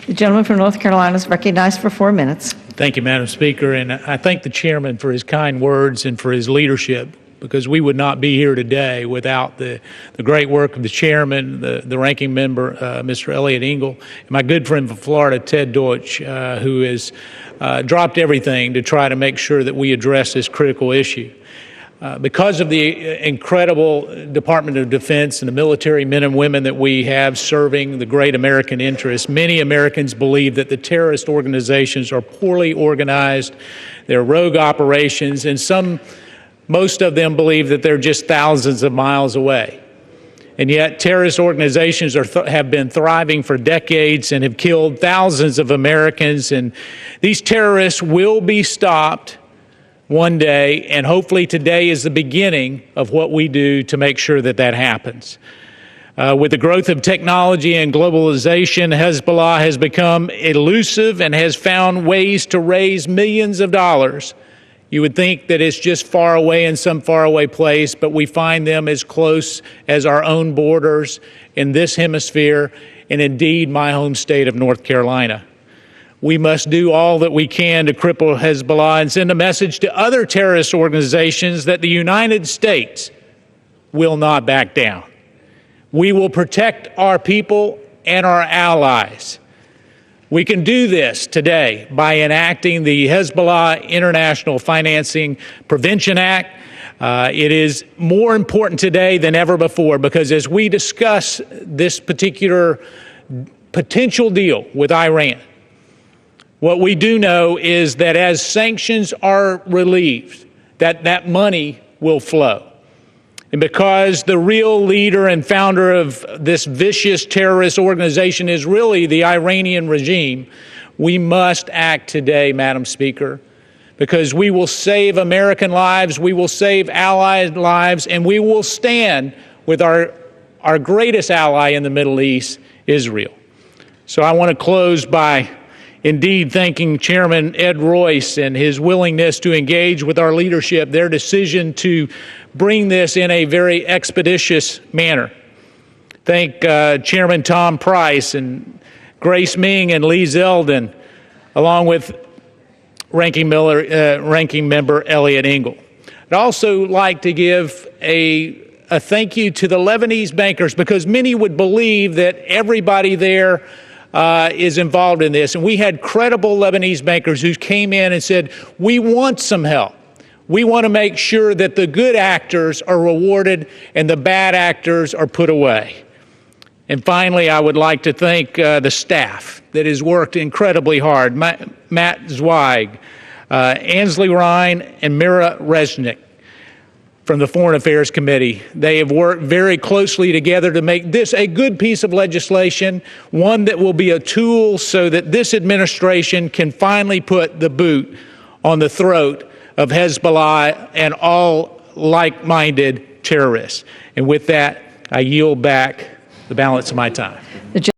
The gentleman from North Carolina is recognized for 4 minutes. Thank you, Madam Speaker, and I thank the chairman for his kind words and for his leadership, because we would not be here today without the great work of the chairman, the ranking member, Mr. Elliott Engel, and my good friend from Florida, Ted Deutsch, who has dropped everything to try to make sure that we address this critical issue. Because of the incredible Department of Defense and the military men and women that we have serving the great American interests, many Americans believe that the terrorist organizations are poorly organized, they're rogue operations, and most of them believe that they're just thousands of miles away. And yet terrorist organizations have been thriving for decades and have killed thousands of Americans, and these terrorists will be stopped one day, and hopefully today is the beginning of what we do to make sure that that happens. With the growth of technology and globalization, Hezbollah has become elusive and has found ways to raise millions of dollars. You would think that it's just far away in some faraway place, but we find them as close as our own borders in this hemisphere, and indeed my home state of North Carolina. We must do all that we can to cripple Hezbollah and send a message to other terrorist organizations that the United States will not back down. We will protect our people and our allies. We can do this today by enacting the Hezbollah International Financing Prevention Act. It is more important today than ever before, because as we discuss this particular potential deal with Iran, what we do know is that as sanctions are relieved, that money will flow. And because the real leader and founder of this vicious terrorist organization is really the Iranian regime, we must act today, Madam Speaker, because we will save American lives, we will save allied lives, and we will stand with our greatest ally in the Middle East, Israel. So I want to close by indeed thanking Chairman Ed Royce and his willingness to engage with our leadership, their decision to bring this in a very expeditious manner. Thank Chairman Tom Price and Grace Ming and Lee Zeldin, along with Ranking Member Elliott Engel. I'd also like to give a thank you to the Lebanese bankers, because many would believe that everybody there is involved in this. And we had credible Lebanese bankers who came in and said, we want some help. We want to make sure that the good actors are rewarded and the bad actors are put away. And finally, I would like to thank the staff that has worked incredibly hard. Matt Zweig, Ansley Ryan, and Mira Resnick from the Foreign Affairs Committee. They have worked very closely together to make this a good piece of legislation, one that will be a tool so that this administration can finally put the boot on the throat of Hezbollah and all like-minded terrorists. And with that, I yield back the balance of my time.